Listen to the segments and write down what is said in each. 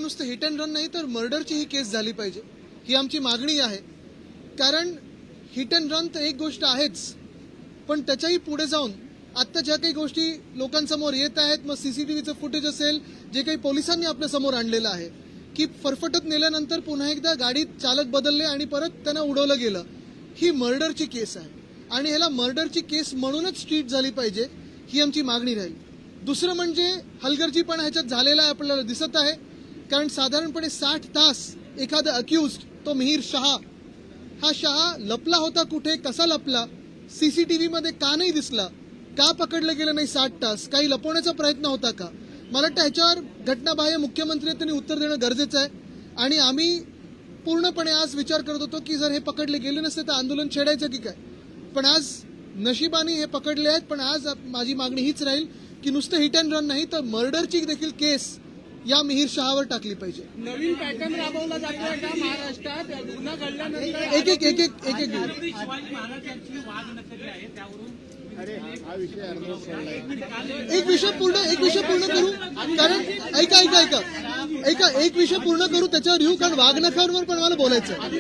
नुसतं hit and run नाही तर मर्डरची ही केस झाली पाहिजे, ही आमची मागणी आहे. कारण हिट अँड रन तर एक गोष्ट आहेच, पण त्याच्याही पुढे जाऊन आता ज्या काही गोष्टी लोकांसमोर येत आहेत, मग सीसीटीव्हीचं फुटेज असेल, जे काही पोलिसांनी आपल्या समोर आणलेलं आहे की फरफटत नेल्यानंतर पुन्हा एकदा गाडीत चालक बदलले आणि परत त्यांना उडवलं गेलं, ही मर्डरची केस आहे आणि ह्याला मर्डरची केस म्हणूनच ट्रीट झाली पाहिजे, ही आमची मागणी राहील. दुसरं म्हणजे हलगर्जीपणा ह्याच्यात झालेला आहे आपल्याला दिसत आहे. कारण साधारणपणे 60 तास एखादा अक्युज्ड, तो मिहीर शहा, हा शहा लपला होता कुठे, कसा लपला, सीसीटीव्ही मध्ये का नाही दिसला, का पकडलं गेलं नाही 60 तास, काही लपवण्याचा प्रयत्न होता का? मला वाटतं ह्याच्यावर घटनाबाह्य मुख्यमंत्री त्यांनी उत्तर देणं गरजेचं आहे. आणि आम्ही पूर्णपणे आज विचार करत होतो की जर हे पकडले गेले नसते तर आंदोलन छेडायचं की काय, पण आज नशिबाने हे पकडले आहेत. पण आज माझी मागणी हीच राहील की नुसतं हिट अँड रन नाही तर मर्डरची देखील केस या मिहीर शहावर टाकली पाहिजे. नवीन पॅटर्न राबवला जातोय का महाराष्ट्रात? गुन्हा घडल्यानंतर एक एक एक एक एक एक शिवाजी महाराजांची वाघ नखरे आहे, त्यावरून एक विषय पूर्ण करू. कारण ऐका ऐका ऐका ऐका एक विषय पूर्ण करू, त्याच्यावर येऊ. कारण वाघनखांवर पण मला बोलायचं आहे.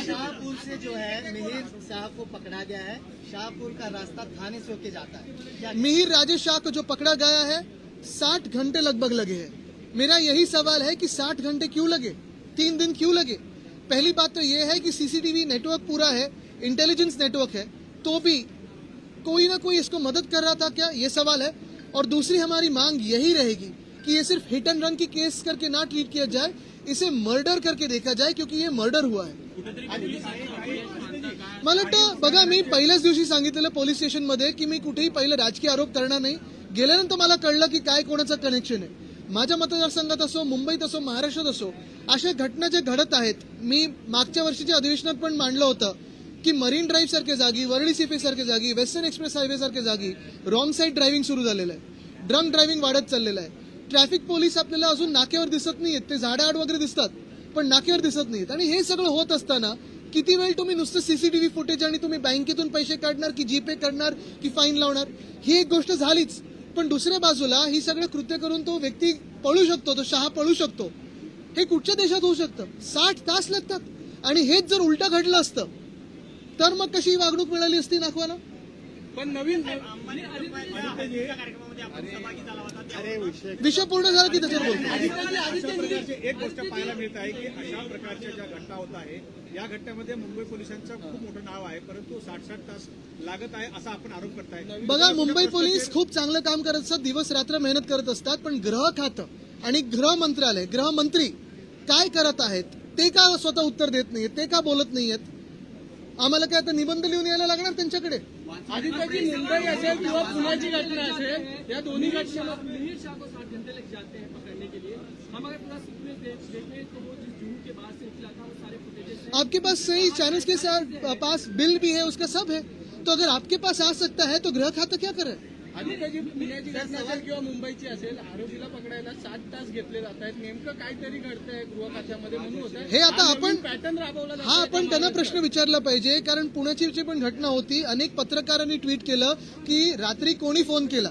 शाहपुर से जो है मिहिर शाह को पकड़ा गया है, शाहपुर का रास्ता थाने से होके जाता है. मिहिर राजेश शाह को जो पकड़ा गया है 60 घंटे लगभग लगे हैं. मेरा यही सवाल है कि 60 घंटे क्यों लगे, 3 दिन क्यों लगे? पहली बात तो यह है कि सीसीटीवी नेटवर्क पूरा है, इंटेलिजेंस नेटवर्क है, तो भी कोई ना कोई इसको मदद कर रहा था क्या, ये सवाल है. और दूसरी हमारी मांग यही रहेगी कि ये सिर्फ हिट एंड रन की केस करके ना ट्रीट किया जाए, इसे मर्डर करके देखा जाए, क्योंकि ये मर्डर हुआ है. मला वाटतं बघा, मी पहिल्याच दिवशी सांगितलेलं पोलीस स्टेशनमध्ये की मी कुठेही पहिले राजकीय आरोप करणार नाही. गेल्यानंतर मला कळलं की काय कोणाचं कनेक्शन आहे. माझ्या मतदारसंघात असो, मुंबईत असो, महाराष्ट्रात असो, अशा घटना ज्या घडत आहेत, मी मागच्या वर्षीच्या अधिवेशनात पण मांडलं होतं की मरीन ड्राईव्ह सारख्या जागी, वरळी सीपे सारख्या जागी, वेस्टर्न एक्सप्रेस हायवे सारख्या जागी रॉंग साईड ड्रायव्हिंग सुरू झालेलं आहे, ड्रंक ड्रायव्हिंग वाढत चाललेलं आहे. ट्रॅफिक पोलीस आपल्याला अजून नाक्यावर दिसत नाहीयेत, ते झाडाआड वगैरे दिसतात पण नाक्यावर दिसत नाहीत. आणि हे सगळं होत असताना किती वेळ तुम्ही नुसतं सीसीटीव्ही फुटेज आणि तुम्ही बँकेतून पैसे काढणार की जीपे करणार की फाईन लावणार, ही एक गोष्ट झालीच. पण दुसऱ्या बाजूला ही सगळं कृत्य करून तो व्यक्ती पळू शकतो, तो शहा पळू शकतो. हे कुठच्या देशात होऊ शकतं? 60 तास लागतात. आणि हेच जर उलटा घडलं असतं तर मग कशी वागणूक मिळाली असती नाखवाला? पण नवीन विषय पूर्ण झाला की त्याच्यावर बोलतो. एक गोष्ट पाहायला मिळत आहे की अशा प्रकारच्या ज्या घटना होत आहे, या घटनेमध्ये मुंबई पोलिसांचं खूप मोठं नाव आहे, परंतु 60 तास लागत आहे असा आपण आरोप करताय. बघा, मुंबई पोलीस खूप चांगलं काम करत असतात, दिवस रात्र मेहनत करत असतात. पण गृह खातं आणि गृह मंत्रालय, गृहमंत्री काय करत आहेत ते का स्वतः उत्तर देत नाहीयेत, ते का बोलत नाहीयेत? आम्हाला काय आता निबंध लिहून यायला लागणार त्यांच्याकडे? आदित्यजी, मुंबई असेल किंवा पुण्याची घटना असेल, या दोन्ही घटना मिहिर शाह को 60 घंटे लग जाते हैं पकड़ने के लिए. हम अगर पूरा सीक्वेंस देखें तो वो जिस जून के बाद से निकला था वो सारे फुटेजेस आपके पास सही चैनल्स के पास बिल भी है, उसका सब है. तो अगर आपके पास आ सकता है तो गृह खाता क्या करे? आदित्यजी, पुण्याची घटना असेल किंवा मुंबईची असेल, आरोपीला पकडायला 60 तास घेतले जात आहेत. नेमकं काहीतरी घडतंय गृह खात्यामध्ये म्हणून होत आहे. हे आता आपण पॅटर्न राबवला जातोय. हा आपण त्यांना प्रश्न विचारला पाहिजे. कारण पुण्याची जी पण घटना होती, अनेक पत्रकारांनी ट्विट केलं की रात्री कोणी फोन केला.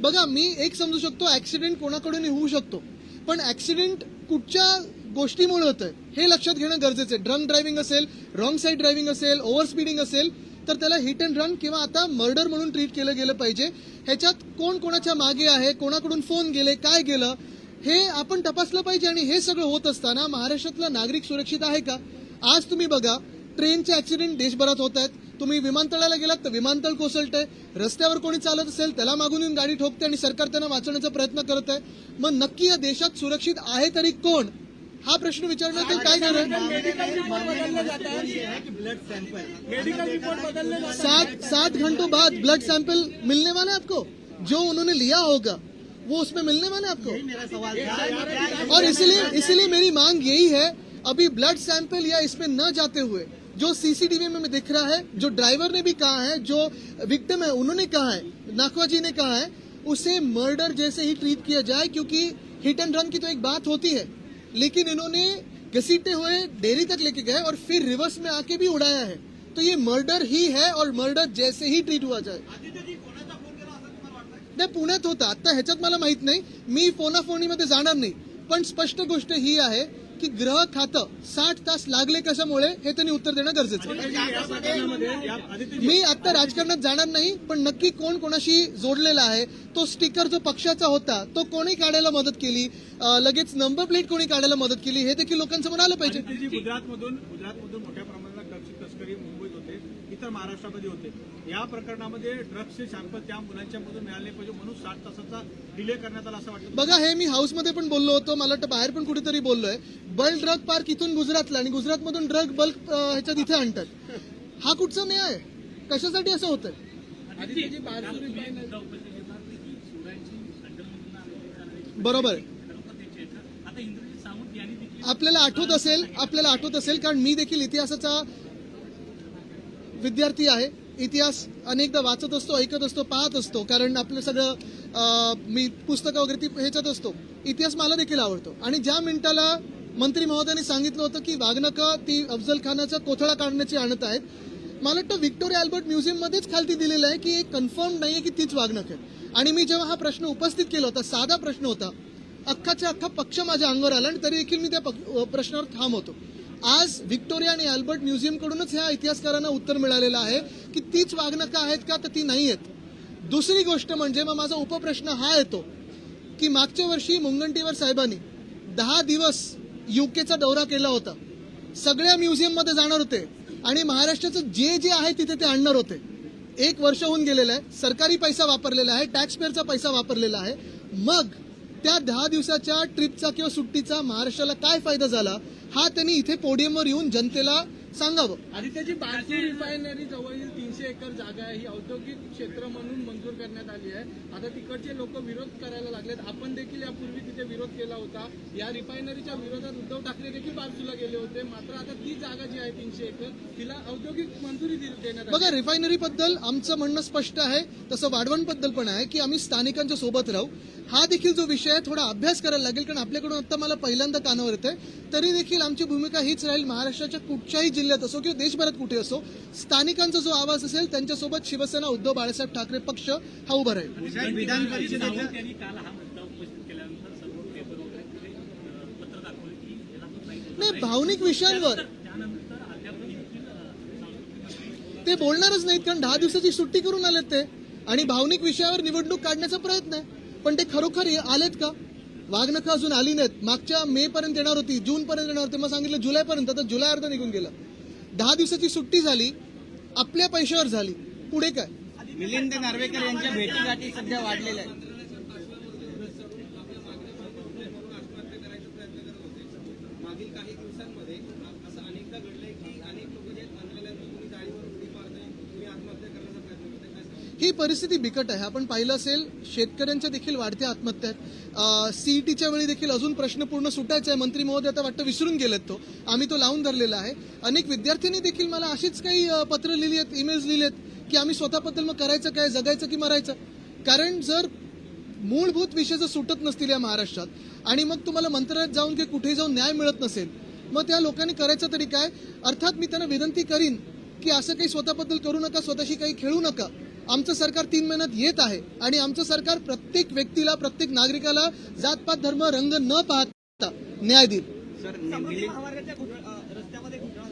बघा, मी एक समजू शकतो, ऍक्सिडेंट कोणाकडून होऊ शकतो, पण ऍक्सिडेंट कुठच्या गोष्टीमुळे होतंय हे लक्षात घेणं गरजेचं आहे. ड्रंक ड्रायव्हिंग असेल, रॉंग साईड ड्रायव्हिंग असेल, ओव्हर स्पीडिंग असेल, तर त्याला हिट अँड रन किंवा आता मर्डर म्हणून ट्रीट केलं गेलं पाहिजे. ह्याच्यात कोण कोणाच्या मागे आहे, कोणाकडून फोन गेले, काय गेलं, हे आपण तपासलं पाहिजे. आणि हे सगळं होत असताना महाराष्ट्रातला नागरिक सुरक्षित आहे का? आज तुम्ही बघा, ट्रेनचे ऍक्सिडेंट देशभरात होत आहेत. तुम्ही विमानतळाला गेलात तर विमानतळ कोसळतंय, रस्त्यावर कोणी चालत असेल त्याला मागून येऊन गाडी ठोकते आणि सरकार त्यांना वाचवण्याचा प्रयत्न करत आहे. मग नक्की या देशात सुरक्षित आहे तरी कोण, हा प्रश्न विचारण्यात काय गरज? मेडिकल रिपोर्ट बदलले जात आहे. ब्लड सैंपल मेडिकल रिपोर्ट बदलले जात आहे. 60 घंटों बाद ब्लड सैंपल मिलने वाला है आपको, जो उन्होंने लिया होगा वो उसमें मिलने वाला है आपको. मेरा सवाल था. और इसीलिए मेरी मांग यही है, अभी ब्लड सैंपल या इसमें न जाते हुए जो सीसीटीवी में दिख रहा है, जो ड्राइवर ने भी कहा है, जो विक्टिम है उन्होंने कहा है, नाखवा जी ने कहा है, उसे मर्डर जैसे ही ट्रीट किया जाए. क्योंकि हिट एंड रन की तो एक बात होती है, लेकिन इन्होंने घसीटते हुए डेरी तक लेके गए और फिर रिवर्स में आके भी उड़ाया है. तो ये मर्डर ही है और मर्डर जैसे ही ट्रीट हुआ जाए. नाही, पुण्यात होता, आता ह्याच्यात मला माहित नाही, मी फोनाफोनीमध्ये जाणार नाही. पण स्पष्ट गोष्ट ही आहे की गृह खातं 60 तास लागले कशामुळे हे त्यांनी उत्तर देणं गरजेचं आहे. या प्रकरणामध्ये मी आता राजकारणात जाणार नाही, पण नक्की कोण कोणाशी जोडलेला आहे, तो स्टिकर जो पक्षाचा होता तो कोणी काढायला मदत केली, लगेच नंबर प्लेट कोणी काढायला मदत केली, हे देखील लोकांसमोर आलं पाहिजे. जी गुजरातमधून मोठ्या प्रमाणात ड्रग्सची तस्करी मुंबईत होते, इतर महाराष्ट्रामध्ये होते. या प्रकरणामध्ये ड्रग्सचे सॅम्पल त्या मुलांच्या मधून मिळाले पाहिजे म्हणून 60 तासाचा डिले करण्यात आला असं वाटतं. बघा, हे मी हाऊसमध्ये पण बोललो होतो, मला वाटतं बाहेर पण कुठेतरी बोललोय. बल्क ड्रग पार्क इथून गुजरातला आणि गुजरातमधून ड्रग बल्क ह्याच्यात इथे आणतात. हा कुठचा न्याय? कशासाठी असं होतंय? आदित्यजी बारसूर रिफायनरी बरोबर आहे. आपल्याला आठवत असेल कारण मी देखील इतिहासाचा विद्यार्थी आहे. इतिहास अनेकदा वाचत असतो, ऐकत असतो, पाहत असतो, कारण आपलं सगळं मी पुस्तकं वगैरे ती ह्याच्यात असतो. इतिहास मला देखील आवडतो. आणि ज्या मिनिटाला मंत्री महोदयांनी सांगितलं होतं की वाघनखं ती अफजल खानाचा कोथळा काढण्याची आणत आहेत, मला वाटतं व्हिक्टोरिया अल्बर्ट म्युझियम मध्येच खालती दिलेलं आहे की एक कन्फर्म नाहीये की तीच वाघनखं आहे. आणि मी जेव्हा हा प्रश्न उपस्थित केला होता, साधा प्रश्न होता, अख्खाच्या अख्खा पक्ष माझ्या अंगावर आला आणि तरी देखील मी त्या प्रश्नावर ठाम होतो. आज व्हिक्टोरिया आणि अल्बर्ट म्युझियम कडूनच ह्या इतिहासकारांना उत्तर मिळालेलं आहे की तीच वाघनखं आहेत का, तर ती नाही आहेत. दुसरी गोष्ट म्हणजे मग माझा उपप्रश्न हा येतो की मागच्या वर्षी मुनगंटीवार साहेबांनी 10 दिवस युकेचा दौरा केला होता, सगळ्या म्युझियम मध्ये जाणार होते आणि महाराष्ट्राचं जे जे आहे तिथे ते आणणार होते. 1 वर्ष होऊन गेलेलं आहे, सरकारी पैसा वापरलेला आहे, टॅक्स पेअरचा पैसा वापरलेला आहे. मग त्या 10 दिवसाच्या ट्रिपचा किंवा सुट्टीचा महाराष्ट्राला काय फायदा झाला हा त्यांनी इथे पोडियमवर येऊन जनतेला सांगावं. आदित्यजी बारसूर रिफायनरी जवळील 300 एकर जागा आहे, ही औद्योगिक क्षेत्र म्हणून मंजूर करण्यात आली आहे. आता तिकडचे लोक विरोध करायला लागलेत. आपण देखील यापूर्वी तिथे विरोध केला होता. या रिफायनरीच्या विरोधात उद्धव ठाकरे देखील बारसूरला गेले होते. मात्र आता ती जागा जी आहे 300 एकर तिला औद्योगिक मंजुरी देण्यात आली. बघा, रिफायनरी बद्दल आमचं म्हणणं स्पष्ट आहे, तसं वाढवण बद्दल पण आहे की आम्ही स्थानिकांच्या सोबत राहू. हा देखील जो विषय आहे थोडा अभ्यास करायला लागेल, कारण आपल्याकडून आता मला पहिल्यांदा कानावर येतंय. तरी देखील आमची भूमिका हीच राहील, महाराष्ट्राच्या कुठच्याही जिल्ह्यात असो किंवा देशभरात कुठे असो, स्थानिकांचा जो आवाज असेल त्यांच्यासोबत शिवसेना उद्धव बाळासाहेब ठाकरे पक्ष हा उभा राहील. विधान परिषदेच्या त्यांनी काल हा मुद्दा उपस्थित केल्यानंतर सर्व पेपर वगैरे पत्र दाखवले की याला पण नाही नाही, भावनिक विषयांवर त्यानंतर अद्याप देखील सांस्कृतिक ते बोलणारच नाहीत, कारण 10 दिवसाची सुट्टी करून आलेत ते आणि भावनिक विषयावर निवडणूक काढण्याचा प्रयत्न आहे. पण ते खरोखर आलेत का? वाघनखं अजून आली नाहीत. मागच्या मे पर्यंत येणार होती, जून पर्यंत येणार होती, मग सांगितलं जुलैपर्यंत. आता जुलै अर्धा निघून गेला. 10 दिवसाची सुट्टी झाली, आपल्या पैशावर झाली, पुढे काय? मिलिंद नार्वेकर यांच्या भेटीगाठी सध्या वाढलेल्या आहेत. मागील काही दिवसांमध्ये असं अनेकदा घडलंय की अनेक लोक जे मंत्रालयातून तुम्ही जाळीवर उडी मारताय, तुम्ही आत्महत्या करण्याचा प्रयत्न करताय, काय सांगाल? ही परिस्थिती बिकट आहे. आपण पाहिलं असेल, शेतकऱ्यांच्या देखील वाढत्या आत्महत्या आहेत. सीईटीच्या वेळी देखील अजून प्रश्न पूर्ण सुटायचा आहे. मंत्री महोदय आता वाटतं विसरून गेलेत तो. आम्ही तो लावून धरलेला आहे. अनेक विद्यार्थ्यांनी देखील मला अशीच काही पत्र लिहिली आहेत, ईमेल्स लिहिले आहेत की आम्ही स्वतःबद्दल मग करायचं काय, जगायचं की मरायचं. कारण जर मूलभूत विषय जर सुटत नसतील या महाराष्ट्रात आणि मग तुम्हाला मंत्रालयात जाऊन किंवा कुठेही जाऊन न्याय मिळत नसेल, मग त्या लोकांनी करायचं तरी काय. अर्थात मी त्यांना विनंती करीन की असं काही स्वतःबद्दल करू नका, स्वतःशी काही खेळू नका. आमचं सरकार 3 महिन्यात येत आहे आणि आमचं सरकार प्रत्येक व्यक्तीला, प्रत्येक नागरिकाला जातपात धर्म रंग न पाहता न्याय देईल. रस्त्यामध्ये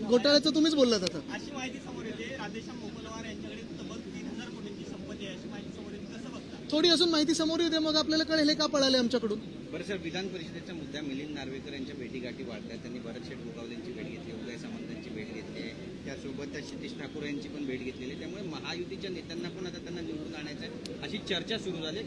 घोटाळ्याचं तुम्हीच बोललात आता. अशी माहिती समोर येते, राधेश्याम मोपलवार यांच्याकडे तब्बल 3000 कोटींची संपत्ती आहे अशी माहिती समोर येते. कसं बघता? थोडी अजून माहिती समोर येते, मग आपल्याला कळेल हे का पळाले आमच्याकडून. बरं सर, विधान परिषदेचा मुद्दा मिलिंद नार्वेकर यांच्या भेटीगाठी वाढतात. त्यांनी भरत शेठ गोगावलेंची भेट घेतली, उदय सामंतांची भेट घेतली आहे, त्यासोबत क्षितिज ठाकूर यांची पण भेट घेतलेली आहे. त्यामुळे महायुतीच्या नेत्यांना पण आता त्यांना निवडून आणायचं आहे अशी चर्चा सुरू झाली.